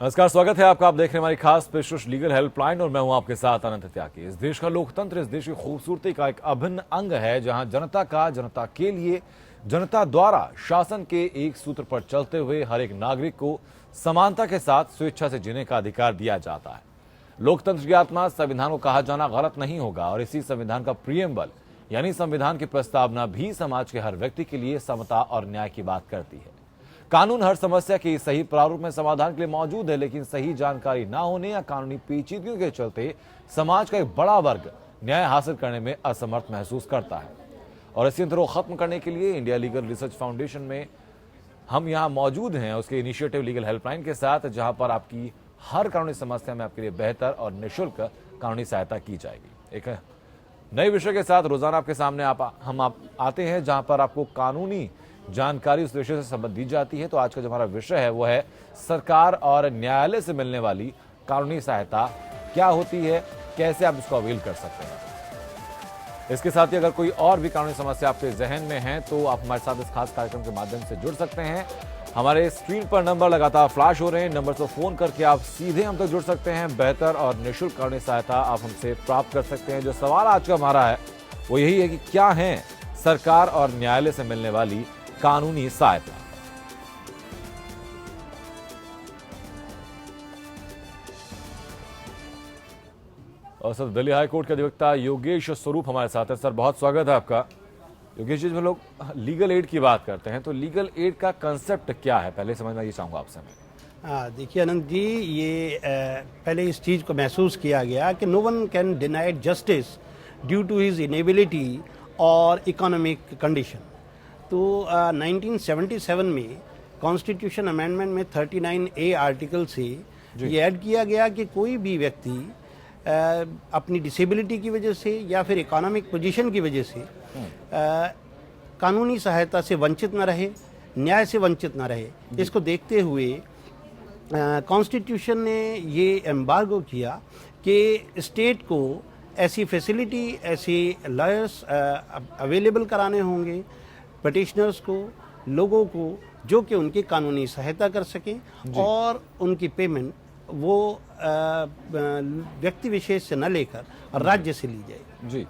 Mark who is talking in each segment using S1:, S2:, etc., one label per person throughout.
S1: नमस्कार, स्वागत है आपका। आप देख रहे हैं हमारी खास पेशकश लीगल हेल्पलाइन और मैं हूं आपके साथ अनंत त्यागी। इस देश का लोकतंत्र इस देश की खूबसूरती का एक अभिन्न अंग है, जहां जनता के लिए, जनता द्वारा शासन के एक सूत्र पर चलते हुए हर एक नागरिक को समानता के साथ स्वेच्छा से जीने का अधिकार दिया जाता है। लोकतंत्र की आत्मा संविधान को कहा जाना गलत नहीं होगा और इसी संविधान का प्रियम्बल यानी संविधान की प्रस्तावना भी समाज के हर व्यक्ति के लिए समता और न्याय की बात करती है। कानून हर समस्या के सही प्रारूप में समाधान के लिए मौजूद है, लेकिन सही जानकारी ना होने या कानूनी पेचीदगियों के चलते समाज का एक बड़ा वर्ग न्याय हासिल करने में असमर्थ महसूस करता है। और इसी अंतर को खत्म करने के लिए इंडिया लीगल रिसर्च फाउंडेशन में हम यहाँ मौजूद हैं उसके इनिशिएटिव लीगल हेल्पलाइन के साथ, जहां पर आपकी हर कानूनी समस्या में आपके लिए बेहतर और निःशुल्क कानूनी सहायता की जाएगी। एक नए विषय के साथ रोजाना आपके सामने हम आते हैं, जहां पर आपको कानूनी जानकारी उस विषय से संबंधित दी जाती है। तो आज का जो हमारा विषय है वो है सरकार और न्यायालय से मिलने वाली कानूनी सहायता क्या होती है, कैसे आप इसको अवेल कर सकते हैं। इसके साथ ही अगर कोई और भी कानूनी समस्या आपके जहन में है तो आप हमारे साथ इस खास कार्यक्रम के माध्यम से जुड़ सकते हैं। हमारे स्क्रीन पर नंबर लगातार फ्लैश हो रहे हैं, नंबर से फोन करके आप सीधे हम तक जुड़ सकते हैं। बेहतर और निःशुल्क कानूनी सहायता आप हमसे प्राप्त कर सकते हैं। जो सवाल आज का हमारा है वो यही है कि क्या है सरकार और न्यायालय से मिलने वाली कानूनी सहायता। और सर, दिल्ली हाई कोर्ट के अधिवक्ता योगेश स्वरूप हमारे साथ है। सर, बहुत स्वागत है आपका। योगेश जी, जो लोग लीगल एड की बात करते हैं तो लीगल एड का कंसेप्ट क्या है, पहले समझना ये चाहूंगा आपसे मैं।
S2: देखिए अनंत जी, ये पहले इस चीज़ को महसूस किया गया कि no one can deny justice due to his inability और इकोनॉमिक कंडीशन। तो 1977 में कॉन्स्टिट्यूशन अमेंडमेंट में 39A आर्टिकल से ये ऐड किया गया कि कोई भी व्यक्ति अपनी डिसेबिलिटी की वजह से या फिर इकोनॉमिक पोजीशन की वजह से कानूनी सहायता से वंचित न रहे, न्याय से वंचित न रहे। इसको देखते हुए कॉन्स्टिट्यूशन ने ये एम्बार्गो किया कि स्टेट को ऐसी फैसिलिटी, ऐसे लॉयर्स अवेलेबल कराने होंगे पिटिशनर्स को, लोगों को, जो कि उनकी कानूनी सहायता कर सकें और उनकी पेमेंट वो व्यक्ति विशेष से न लेकर राज्य से ली जाए। जी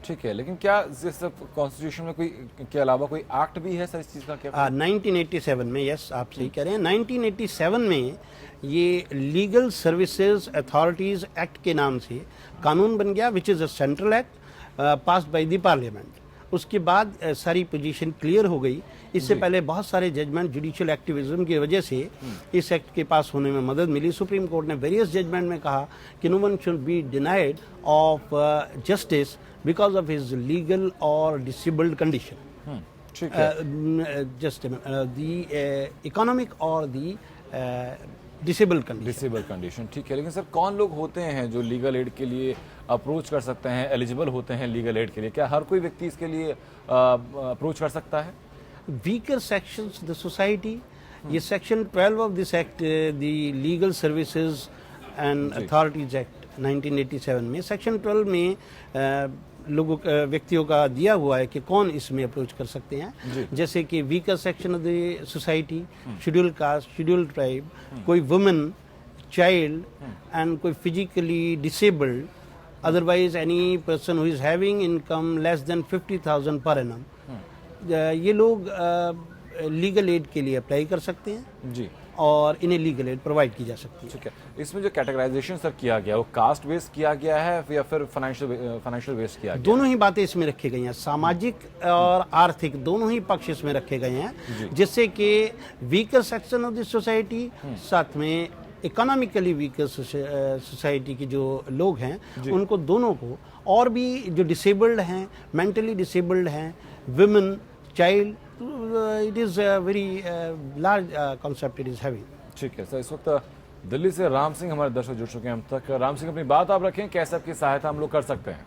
S1: ठीक है, लेकिन क्या इस कॉन्स्टिट्यूशन में कोई के अलावा कोई एक्ट भी है सर इस चीज़ का? क्या
S2: 1987 में, यस आप सही कह रहे हैं, 1987 में ये लीगल सर्विसेज अथॉरिटीज एक्ट के नाम से कानून बन गया, which is a central act passed by the parliament. उसके बाद सारी पोजीशन क्लियर हो गई। इससे पहले बहुत सारे जजमेंट जुडिशियल एक्टिविज्म की वजह से इस एक्ट के पास होने में मदद मिली। सुप्रीम कोर्ट ने वेरियस जजमेंट में कहा कि no one should be denied of justice because of his legal और disabled condition. Just the economic और द डिसेबल
S1: कंडीशन। ठीक है, लेकिन सर कौन लोग होते हैं जो लीगल एड के लिए अप्रोच कर सकते हैं, एलिजिबल होते हैं लीगल एड के लिए? क्या हर कोई व्यक्ति इसके लिए अप्रोच कर सकता है?
S2: वीकर सेक्शंस द सोसाइटी, ये section 12 of this act, the legal services and authorities act 1987 में सेक्शन 12 में लोगों व्यक्तियों का दिया हुआ है कि कौन इसमें अप्रोच कर सकते हैं। जैसे कि weaker section of the society, scheduled caste, scheduled tribe, कोई वुमेन, चाइल्ड एंड कोई physically disabled, otherwise any person who is having income less than 50,000 per annum, ये लोग लीगल एड के लिए अप्लाई कर सकते हैं जी, और इन्हें लीगल एड प्रोवाइड की जा सकती है।
S1: ठीक है, इसमें जो कैटेगराइजेशन सर किया गया वो कास्ट बेस्ड किया गया है या फिर फाइनेंशियल बेस्ड किया गया?
S2: दोनों ही बातें इसमें रखी गई हैं, सामाजिक और आर्थिक दोनों ही पक्ष इसमें रखे गए हैं, जिससे कि weaker section of the society, साथ में इकोनॉमिकली वीकर सोसाइटी के जो लोग हैं उनको दोनों को, और भी जो डिसेबल्ड हैं, मेंटली डिसेबल्ड हैं, women, child, it is very large concept it is having.
S1: ठीक है सर, इस वक्त दिल्ली से राम सिंह हमारे दर्शक जुड़ चुके हैं हम तक। राम सिंह, अपनी बात आप रखें, कैसे आपकी सहायता हम लोग कर सकते हैं?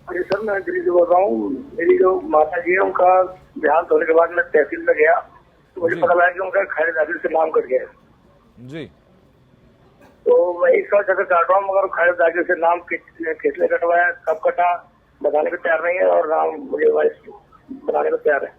S3: अरे सर, मैं दिल्ली से बोल रहा हूँ। मेरी जो माता जी है उनका देहांत होने के बाद मैं तहसील में गया तो मुझे पता लगा कि उनका खैर दाखिल से नाम कट गया
S1: जी।
S3: तो मैं इस बार चक्कर काट रहा हूँ, मगर खैर दाखिल से नाम किसने कटवाया, कब कटा, बताने को तैयार नहीं है, और नाम मुझे वाइस बनाने को तैयार है।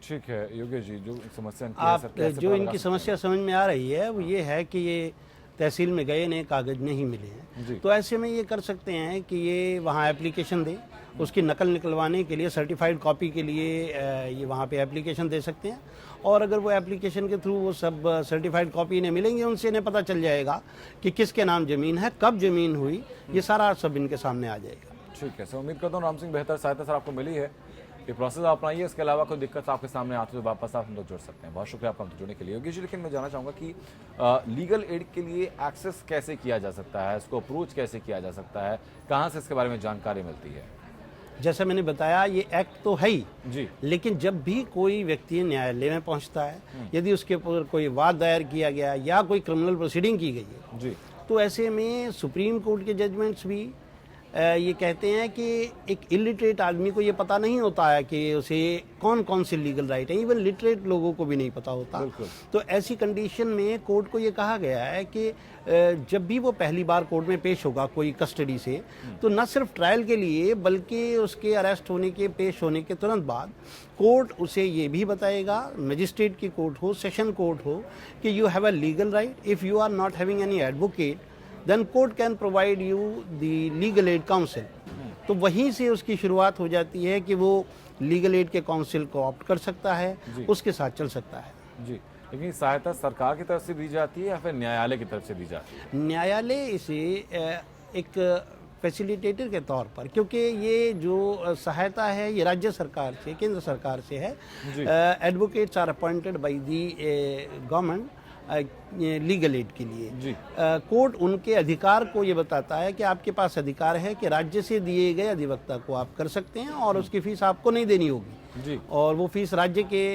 S1: ठीक है योगेश जी, जो समस्या इनकी है,
S2: आप
S1: सर, कैसे
S2: जो
S1: पता लगा
S2: इनकी
S1: सकते हैं?
S2: समस्या समझ में आ रही है वो ये है कि ये तहसील में गए ने कागज़ नहीं मिले
S1: जी।
S2: हैं, तो ऐसे में ये कर सकते हैं कि ये वहाँ एप्लीकेशन दें, उसकी नकल निकलवाने के लिए सर्टिफाइड कॉपी के लिए ये वहाँ पे एप्लीकेशन दे सकते हैं। और अगर वो एप्लीकेशन के थ्रू वो सब सर्टिफाइड कॉपी इन्हें मिलेंगे, उनसे इन्हें पता चल जाएगा कि किसके नाम ज़मीन है, कब ज़मीन हुई, ये सारा सब इनके सामने आ जाएगा।
S1: ठीक है सर, उम्मीद करता हूँ राम सिंह बेहतर सहायता सर आपको मिली है। ये प्रोसेस आप अपनाइए, इसके अलावा कोई दिक्कत आपके सामने आती है तो वापस आप हम लोग जुड़ सकते हैं। बहुत शुक्रिया आपका हमसे जुड़ने के लिए योगेश जी। लेकिन मैं जानना चाहूँगा कि लीगल एड के लिए एक्सेस कैसे किया जा सकता है, इसको अप्रोच कैसे किया जा सकता है, कहाँ से इसके बारे में जानकारी मिलती है?
S2: जैसा मैंने बताया, ये एक्ट तो है ही,
S1: जी
S2: लेकिन जब भी कोई व्यक्ति न्यायालय में पहुंचता है, यदि उसके ऊपर कोई वाद दायर किया गया या कोई क्रिमिनल प्रोसीडिंग की गई है,
S1: जी
S2: तो ऐसे में सुप्रीम कोर्ट के जजमेंट्स भी ये कहते हैं कि एक इलिटरेट आदमी को ये पता नहीं होता है कि उसे कौन कौन से लीगल राइट हैं, इवन लिटरेट लोगों को भी नहीं पता होता।
S1: बिल्कुल।
S2: तो ऐसी कंडीशन में कोर्ट को ये कहा गया है कि जब भी वो पहली बार कोर्ट में पेश होगा कोई कस्टडी से, तो न सिर्फ ट्रायल के लिए बल्कि उसके अरेस्ट होने के, पेश होने के तुरंत बाद कोर्ट उसे ये भी बताएगा, मजिस्ट्रेट की कोर्ट हो, सेशन कोर्ट हो, कि you have a legal right, if you are not having any advocate then court can provide you the legal aid counsel. तो वहीं से उसकी शुरुआत हो जाती है कि वो लीगल एड के काउंसिल को ऑप्ट कर सकता है, उसके साथ चल सकता है।
S1: जी, लेकिन सहायता सरकार की तरफ से दी जाती है या फिर न्यायालय की तरफ से दी जाती है?
S2: न्यायालय इसे एक फैसिलिटेटर के तौर पर, क्योंकि ये जो सहायता है ये राज्य सरकार से, केंद्र सरकार से है। Advocates are appointed by the government legal aid के लिए।
S1: जी।
S2: कोर्ट उनके अधिकार को ये बताता है कि आपके पास अधिकार है कि राज्य से दिए गए अधिवक्ता को आप कर सकते हैं और उसकी फीस आपको नहीं देनी होगी
S1: जी।
S2: और वो फीस राज्य के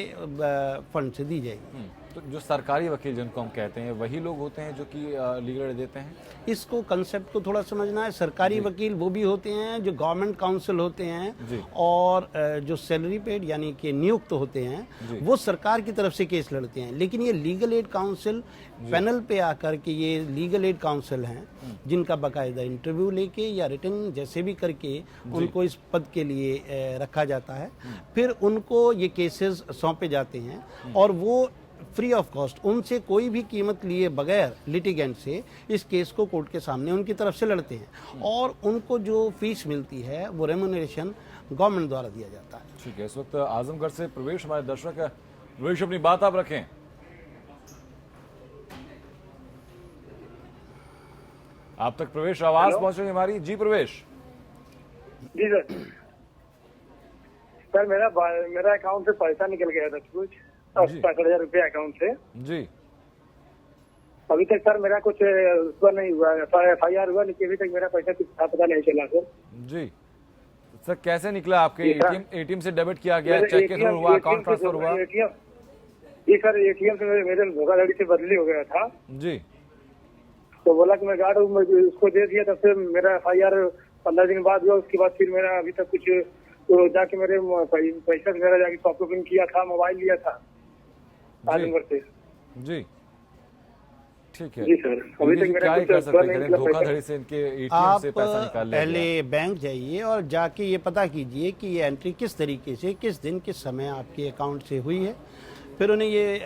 S2: फंड से दी जाएगी।
S1: तो जो सरकारी वकील जिनको हम कहते हैं वही लोग होते हैं जो कि लीगल एड देते हैं?
S2: इसको कंसेप्ट को थोड़ा समझना है। सरकारी वकील वो भी होते हैं जो गवर्नमेंट काउंसिल होते हैं और जो सैलरी पेड यानी कि नियुक्त होते हैं वो सरकार की तरफ से केस लड़ते हैं। लेकिन ये लीगल एड काउंसिल पैनल पे आकर के, ये लीगल एड काउंसिल हैं जिनका बाकायदा इंटरव्यू लेके या रिटर्न जैसे भी करके उनको इस पद के लिए रखा जाता है। फिर उनको ये केसेस सौंपे जाते हैं और वो फ्री ऑफ कॉस्ट, उनसे कोई भी कीमत लिए बगैर लिटिगेंट से इस केस को कोर्ट के सामने उनकी तरफ से लड़ते हैं और उनको जो फीस मिलती है वो रेम्यूनरेशन गवर्नमेंट द्वारा दिया जाता है।
S1: ठीक है, इस वक्त आजमगढ़ से प्रवेश हमारे दर्शक है। प्रवेश, अपनी बात आप रखें। आप तक प्रवेश आवाज पहुंच रही है हमारी। जी प्रवेश।
S3: जी सर। सर मेरा अकाउंट से पैसा निकल गया था कुछ 65,000 रुपया अकाउंट से।
S1: जी।
S3: अभी तक सर मेरा कुछ उसका नहीं हुआ, FIR हुआ नहीं, अभी तक मेरा पैसा कुछ पता नहीं चला सर।
S1: जी सर, कैसे निकला? आपके एटीएम से डेबिट किया गया, चेक के थ्रू हुआ, अकाउंट ट्रांसफर हुआ?
S3: जी सर, एटीएम से मेरे धोखाधड़ी से बदली हो गया था।
S1: जी।
S3: तो बोला कि मैं गार्ड उसको दे दिया, तब से मेरा FIR 15 दिन बाद हुआ। उसके बाद फिर मेरा अभी तक कुछ, तो जाके मेरे पैसा मेरा जाके शॉप ओपन किया था, मोबाइल लिया था आजमगढ़ से।
S1: जी ठीक है।
S3: जी सर, अभी तक मेरा
S1: क्या ही कर
S3: कुछ
S1: सकते हैं, धोखाधड़ी से इनके एटीएम
S2: आप
S1: से पैसा निकाल लिया
S2: पहले
S1: गया।
S2: बैंक जाइए और जाके ये पता कीजिए कि ये एंट्री किस तरीके से, किस दिन, किस समय आपके अकाउंट से हुई है। फिर उन्हें ये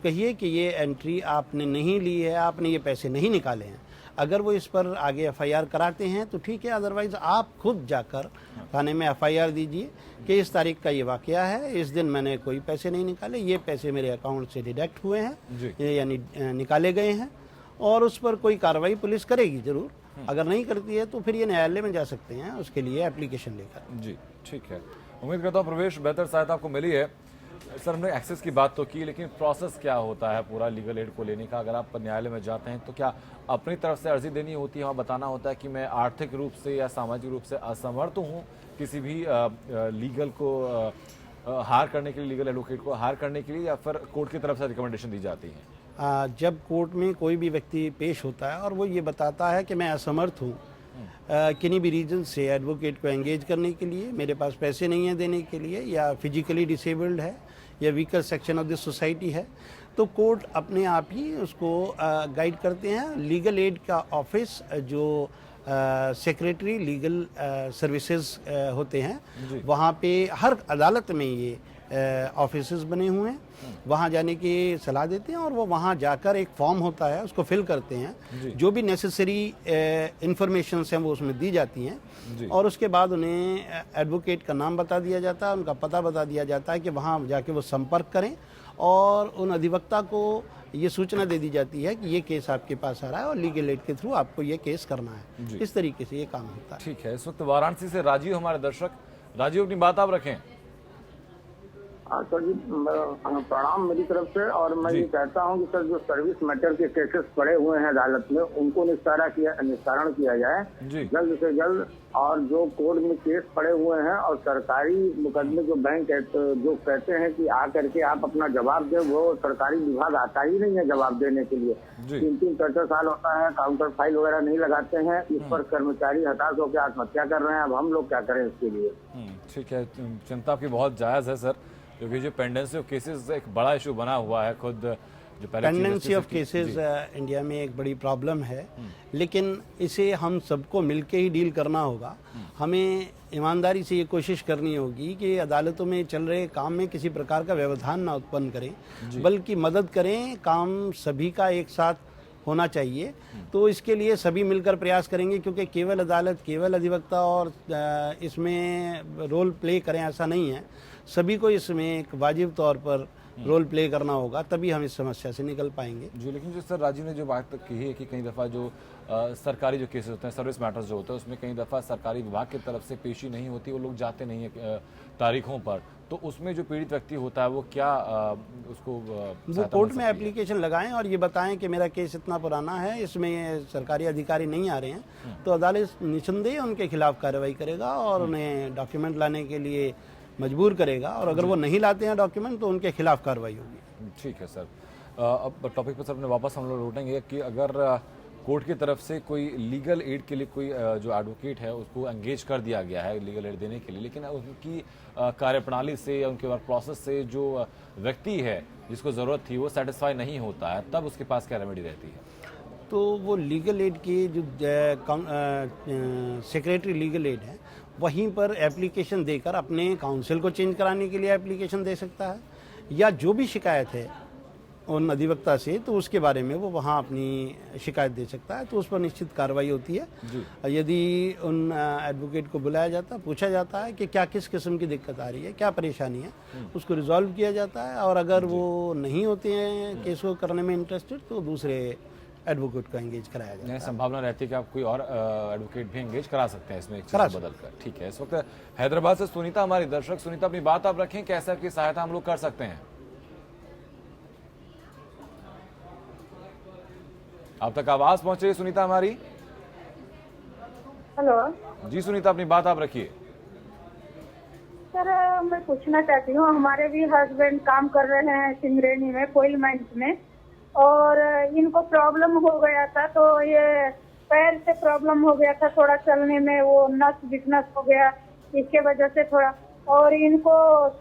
S2: कहिए कि ये एंट्री आपने नहीं ली है, आपने ये पैसे नहीं निकाले हैं। अगर वो इस पर आगे FIR कराते हैं तो ठीक है, अदरवाइज आप खुद जाकर थाने में FIR दीजिए कि इस तारीख का ये वाकया है, इस दिन मैंने कोई पैसे नहीं निकाले, ये पैसे मेरे अकाउंट से डिडक्ट हुए हैं, यानी निकाले गए हैं, और उस पर कोई कार्रवाई पुलिस करेगी जरूर। अगर नहीं करती है तो फिर ये न्यायालय में जा सकते हैं उसके लिए एप्लीकेशन लेकर।
S1: जी ठीक है, उम्मीद करता हूँ प्रवेश बेहतर सहायता आपको मिली है। सर, हमने एक्सेस की बात तो की, लेकिन प्रोसेस क्या होता है पूरा लीगल एड को लेने का? अगर आप न्यायालय में जाते हैं तो क्या अपनी तरफ से अर्जी देनी होती है, वहाँ बताना होता है कि मैं आर्थिक रूप से या सामाजिक रूप से असमर्थ हूँ किसी भी लीगल को हायर करने के लिए, लीगल एडवोकेट को हायर करने के लिए, या फिर कोर्ट की तरफ से रिकमेंडेशन दी जाती है?
S2: जब कोर्ट में कोई भी व्यक्ति पेश होता है और वो ये बताता है कि मैं असमर्थ हूँ किन्हीं भी रीजन से एडवोकेट को एंगेज करने के लिए, मेरे पास पैसे नहीं है देने के लिए, या फिजिकली डिसेबल्ड है या weaker section of this society है, तो कोर्ट अपने आप ही उसको गाइड करते हैं। लीगल एड का ऑफिस जो सेक्रेटरी लीगल सर्विसेज होते हैं, वहाँ पे हर अदालत में ये ऑफिसेज बने हुए हैं, वहाँ जाने की सलाह देते हैं और वो वहाँ जाकर एक फॉर्म होता है उसको फिल करते हैं, जो भी नेसेसरी इंफॉर्मेशन हैं वो उसमें दी जाती हैं और उसके बाद उन्हें एडवोकेट का नाम बता दिया जाता है, उनका पता बता दिया जाता है कि वहाँ जाके वो संपर्क करें और उन अधिवक्ता को ये सूचना दे दी जाती है कि ये केस आपके पास आ रहा है और लीगल एड के थ्रू आपको ये केस करना है। इस तरीके से ये काम होता है।
S1: ठीक है, इस वक्त वाराणसी से राजीव हमारे दर्शक। राजीव, अपनी बात आप रखें।
S3: सर जी, प्रणाम मेरी तरफ से। और मैं ये कहता हूँ कि सर जो सर्विस मैटर के केसेस पड़े हुए हैं अदालत में उनको निस्तारण किया जाए जल्द से जल्द, और जो कोर्ट में केस पड़े हुए हैं और सरकारी मुकदमे जो बैंक जो कहते हैं कि आ करके आप अपना जवाब दें, वो सरकारी विभाग आता ही नहीं है जवाब देने के लिए। 3-3 4-4 साल होता है, काउंटर फाइल वगैरह नहीं लगाते हैं, इस पर कर्मचारी हताश होकर आत्महत्या कर रहे हैं। अब हम लोग क्या करें इसके लिए?
S1: ठीक है, चिंता आपकी बहुत जायज़ है सर, क्योंकि जो पेंडेंसी ऑफ केसेस एक बड़ा इशू बना हुआ है। खुद जो
S2: पेंडेंसी ऑफ केसेस इंडिया में एक बड़ी प्रॉब्लम है, लेकिन इसे हम सबको मिलके ही डील करना होगा। हमें ईमानदारी से ये कोशिश करनी होगी कि अदालतों में चल रहे काम में किसी प्रकार का व्यवधान ना उत्पन्न करें, बल्कि मदद करें। काम सभी का एक साथ होना चाहिए, तो इसके लिए सभी मिलकर प्रयास करेंगे, क्योंकि केवल अदालत, केवल अधिवक्ता और इसमें रोल प्ले करें ऐसा नहीं है। सभी को इसमें एक वाजिब तौर पर रोल प्ले करना होगा, तभी हम इस समस्या से निकल पाएंगे।
S1: जी, लेकिन जो सर राजीव ने जो बात कही है कि कई दफ़ा जो सरकारी जो केसेस होते हैं, सर्विस मैटर्स जो होते हैं, उसमें कई दफ़ा सरकारी विभाग की तरफ से पेशी नहीं होती, वो लोग जाते नहीं है तारीखों पर, तो उसमें जो पीड़ित व्यक्ति होता है वो क्या उसको
S2: वो कोर्ट में एप्लीकेशन लगाएं और ये बताएं कि मेरा केस इतना पुराना है, इसमें सरकारी अधिकारी नहीं आ रहे हैं, तो अदालत निसंदेह उनके खिलाफ कार्रवाई करेगा और उन्हें डॉक्यूमेंट लाने के लिए मजबूर करेगा, और अगर वो नहीं लाते हैं डॉक्यूमेंट तो उनके खिलाफ कार्रवाई होगी।
S1: ठीक है सर, अब टॉपिक पर सर अपने वापस हम लोग लौटेंगे कि अगर कोर्ट की तरफ से कोई लीगल एड के लिए कोई जो एडवोकेट है उसको एंगेज कर दिया गया है लीगल एड देने के लिए, लेकिन उनकी कार्यप्रणाली से या उनके वर्क प्रोसेस से जो व्यक्ति है जिसको ज़रूरत थी वो सेटिस्फाई नहीं होता है, तब उसके पास क्या रेमेडी रहती है?
S2: तो वो लीगल एड के जो सेक्रेटरी लीगल एड है वहीं पर एप्लीकेशन देकर अपने काउंसिल को चेंज कराने के लिए एप्लीकेशन दे सकता है, या जो भी शिकायत है उन अधिवक्ता से तो उसके बारे में वो वहाँ अपनी शिकायत दे सकता है, तो उस पर निश्चित कार्रवाई होती है। यदि उन एडवोकेट को बुलाया जाता है, पूछा जाता है कि क्या किस किस्म की दिक्कत आ रही है, क्या परेशानी है, उसको रिजॉल्व किया जाता है, और अगर वो नहीं होते हैं केस को करने में इंटरेस्टेड तो दूसरे एडवोकेट को एंगेज कराया जाता है।
S1: संभावना रहती है कि आप कोई और एडवोकेट भी एंगेज करा सकते हैं इसमें एक चीज़ बदल कर। ठीक है, इस वक्त हैदराबाद से सुनीता हमारी दर्शक। सुनीता, अपनी बात आप रखें, कैसे आपकी सहायता हम लोग कर सकते हैं? आप तक आवाज पहुंच रही है सुनीता हमारी?
S4: हेलो
S1: जी सुनीता, अपनी बात आप रखिए।
S4: सर, मैं पूछना चाहती हूँ, हमारे भी हस्बैंड काम कर रहे हैं सिंगरेनी में, कोयल माइंस में, और इनको प्रॉब्लम हो गया था, तो ये पैर से प्रॉब्लम हो गया था, थोड़ा चलने में वो नस वीकनेस हो गया, इसके वजह से थोड़ा, और इनको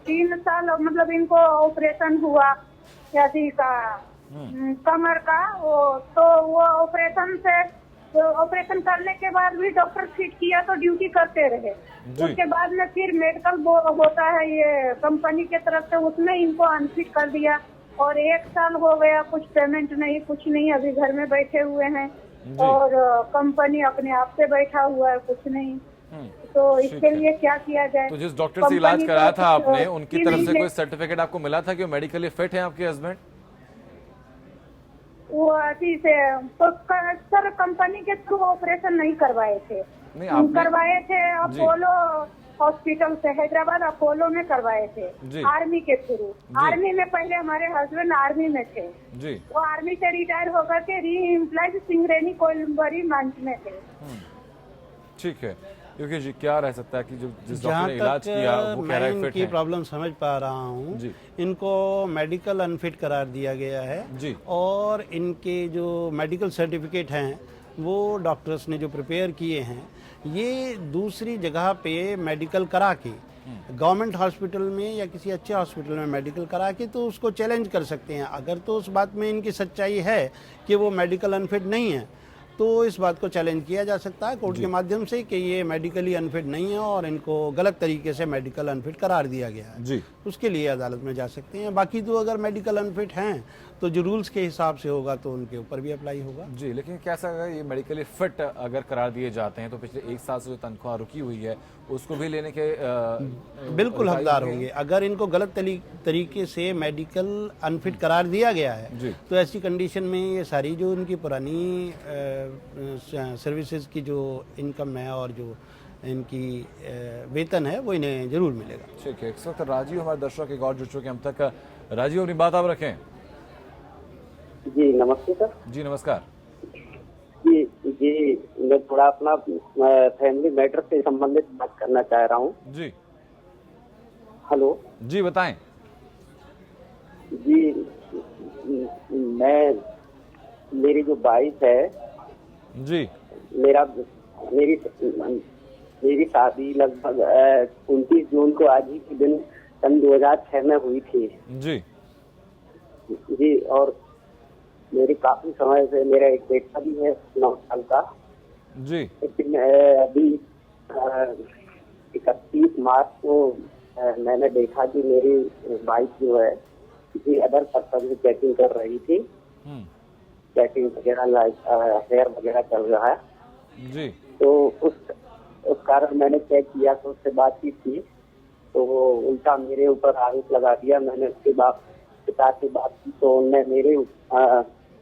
S4: 3 साल मतलब इनको ऑपरेशन हुआ ऐसी का कमर का, तो वो ऑपरेशन करने के बाद भी डॉक्टर फिट किया तो ड्यूटी करते रहे। उसके बाद में फिर मेडिकल होता है ये कंपनी के तरफ से, उसमें इनको अनफिट कर दिया, और 1 साल हो गया, कुछ पेमेंट नहीं, कुछ नहीं, अभी घर में बैठे हुए हैं, और कंपनी अपने आप से बैठा हुआ है, कुछ नहीं। तो इसके लिए क्या किया जाए?
S1: तो जिस डॉक्टर से इलाज कराया था आपने, उनकी तरफ से कोई सर्टिफिकेट आपको मिला था कि वो मेडिकली फिट है आपके हस्बैंड?
S4: वो अभी से तो सर कंपनी के थ्रू ऑपरेशन नहीं करवाए थे, करवाए थे अपोलो हॉस्पिटल से, हैदराबाद अपोलो में करवाए थे, आर्मी के थ्रू। आर्मी में पहले हमारे हस्बैंड आर्मी में थे, वो आर्मी से रिटायर होकर के री एम्प्लॉयड सिंगरेनी कोयलम्बरी मंच में थे।
S1: ठीक है, क्योंकि जी क्या रह सकता है कि जो जिस डॉक्टर ने इलाज किया वो कह रहा है फिट है।
S2: प्रॉब्लम समझ पा रहा हूँ, इनको मेडिकल अनफिट करार दिया गया है, और इनके जो मेडिकल सर्टिफिकेट हैं वो डॉक्टर्स ने जो प्रिपेयर किए हैं, ये दूसरी जगह पे मेडिकल करा के, गवर्नमेंट हॉस्पिटल में या किसी अच्छे हॉस्पिटल में मेडिकल करा के तो उसको चैलेंज कर सकते हैं। अगर तो उस बात में इनकी सच्चाई है कि वो मेडिकल अनफिट नहीं है, तो इस बात को चैलेंज किया जा सकता है कोर्ट के माध्यम से कि ये मेडिकली अनफिट नहीं है और इनको गलत तरीके से मेडिकल अनफिट करार दिया गया है
S1: जी।
S2: उसके लिए अदालत में जा सकते हैं। बाकी तो अगर मेडिकल अनफिट हैं तो जो रूल्स के हिसाब से होगा तो उनके ऊपर भी अप्लाई होगा।
S1: जी, लेकिन कैसा अगर ये मेडिकली फिट अगर करार दिए जाते हैं तो पिछले 1 साल से जो तनख्वाह रुकी हुई है उसको भी लेने के
S2: बिल्कुल हकदार होंगे। अगर इनको गलत तरीके से मेडिकल अनफिट करार दिया गया है तो ऐसी कंडीशन में ये सारी जो उनकी पुरानी सर्विसेज की जो इनकम है और जो इनकी वेतन है वो इन्हें जरूर मिलेगा।
S1: ठीक है, इस वक्त राजीव हमारे दर्शक एक और जुड़ चुके हैं हम तक। राजीव, अपनी बात आप रखें।
S5: जी नमस्ते सर।
S1: जी नमस्कार।
S5: जी जी, मैं थोड़ा अपना फैमिली मैटर से संबंधित बात करना चाह रहा हूँ।
S1: जी
S5: हेलो।
S1: जी बताएं।
S5: जी, मेरी जो वाइफ है
S1: जी,
S5: मेरी शादी लगभग 29 जून को आज ही के दिन सन 2006 में हुई थी।
S1: जी
S5: जी, और मेरी काफी समय से मेरा एक बेटा भी है 9 साल का।
S1: जी,
S5: लेकिन अभी 31 मार्च को मैंने देखा कि मेरी वाइफ जो है किसी अदर पर्सन से चैटिंग कर रही थी। चैटिंग वगैरह अफेयर वगैरह चल रहा है।
S1: जी,
S5: तो उस कारण मैंने चेक किया तो उससे बातचीत की तो वो उल्टा मेरे ऊपर आरोप लगा दिया। मैंने उसके पिता से बात की तो उनने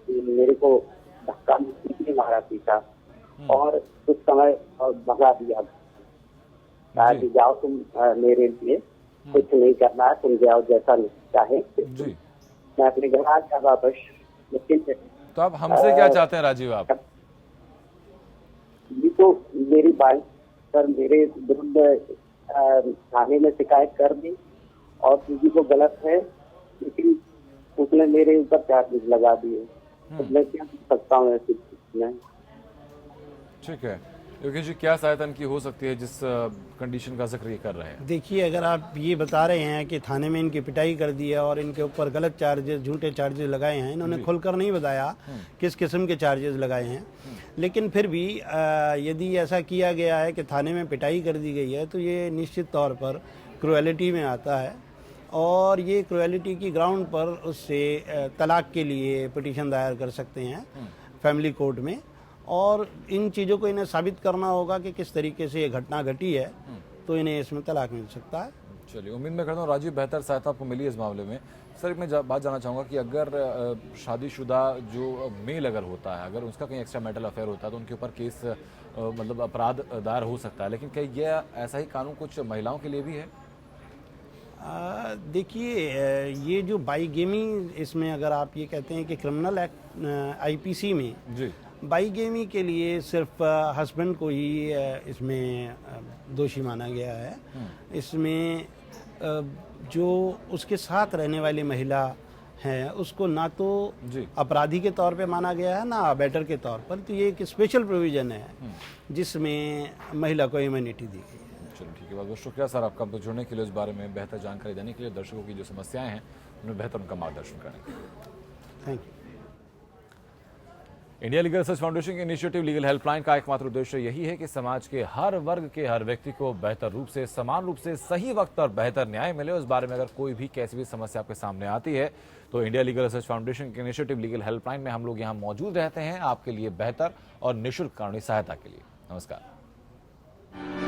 S5: मेरे को धक्का मुक्की मारा पीछा और कुछ समय भगा दिया। कहा कि जाओ तुम, मेरे लिए कुछ नहीं करना है, तुम जाओ जैसा चाहे।
S1: जी,
S5: मैं अपने घर आ गया वापस। लेकिन
S1: तो आप हमसे क्या चाहते हैं राजीव आप?
S5: जी, तो मेरी बाइक सर मेरे विरुद्ध थाने में शिकायत कर दी और किसी को गलत है, लेकिन उसने मेरे ऊपर चार्जेस लगा दिए। तो मैं क्या कर सकता हूँ ऐसी स्थिति में?
S1: ठीक है, योगेश जी क्या सहायता इनकी हो सकती है जिस कंडीशन का जिक्र ये कर रहे हैं?
S2: देखिए, अगर आप ये बता रहे हैं कि थाने में इनकी पिटाई कर दी है और इनके ऊपर गलत चार्जेस, झूठे चार्जेस लगाए हैं, इन्होंने खुलकर नहीं बताया किस किस्म के चार्जेस लगाए हैं, लेकिन फिर भी यदि ऐसा किया गया है कि थाने में पिटाई कर दी गई है तो ये निश्चित तौर पर क्रुएलिटी में आता है और ये क्रुएलिटी की ग्राउंड पर उससे तलाक के लिए पिटीशन दायर कर सकते हैं फैमिली कोर्ट में। और इन चीज़ों को इन्हें साबित करना होगा कि किस तरीके से ये घटना घटी है, तो इन्हें इसमें तलाक मिल सकता है।
S1: चलिए, उम्मीद मैं करता हूँ राजीव बेहतर सहायता आपको मिली इस मामले में। सर, मैं बात जानना चाहूँगा कि अगर शादीशुदा जो मेल अगर होता है, अगर उसका कहीं एक्स्ट्रा मैरिटल अफेयर होता है तो उनके ऊपर केस मतलब अपराध दायर हो सकता है, लेकिन क्या ये ऐसा ही कानून कुछ महिलाओं के लिए भी है?
S2: देखिए, ये जो बाईगेमी, इसमें अगर आप ये कहते हैं कि क्रिमिनल एक्ट आईपीसी में
S1: जी,
S2: बाईगेमी के लिए सिर्फ हस्बैंड को ही इसमें दोषी माना गया है। इसमें जो उसके साथ रहने वाली महिला है उसको ना तो अपराधी के तौर पे माना गया है ना अबेटर के तौर पर। तो ये एक स्पेशल प्रोविजन है जिसमें महिला को इम्यूनिटी दी गई है।
S1: चलो ठीक है, बहुत बहुत शुक्रिया सर आपका जुड़ने के लिए, इस बारे में बेहतर जानकारी देने के लिए, दर्शकों की जो समस्याएं हैं उन्हें बेहतर उनका मार्गदर्शन करने के लिए।
S2: Thank you.
S1: India legal research foundation के इनिशिएटिव लीगल हेल्पलाइन का एकमात्र उद्देश्य यही है कि समाज के हर वर्ग के हर व्यक्ति को बेहतर रूप से, समान रूप से, सही वक्त और बेहतर न्याय मिले। उस बारे में अगर कोई भी कैसी भी समस्या आपके सामने आती है तो इंडिया लीगल रिसर्च फाउंडेशन के इनिशिएटिव लीगल हेल्पलाइन में हम लोग यहाँ मौजूद रहते हैं आपके लिए बेहतर और निःशुल्क कानूनी सहायता के लिए। नमस्कार।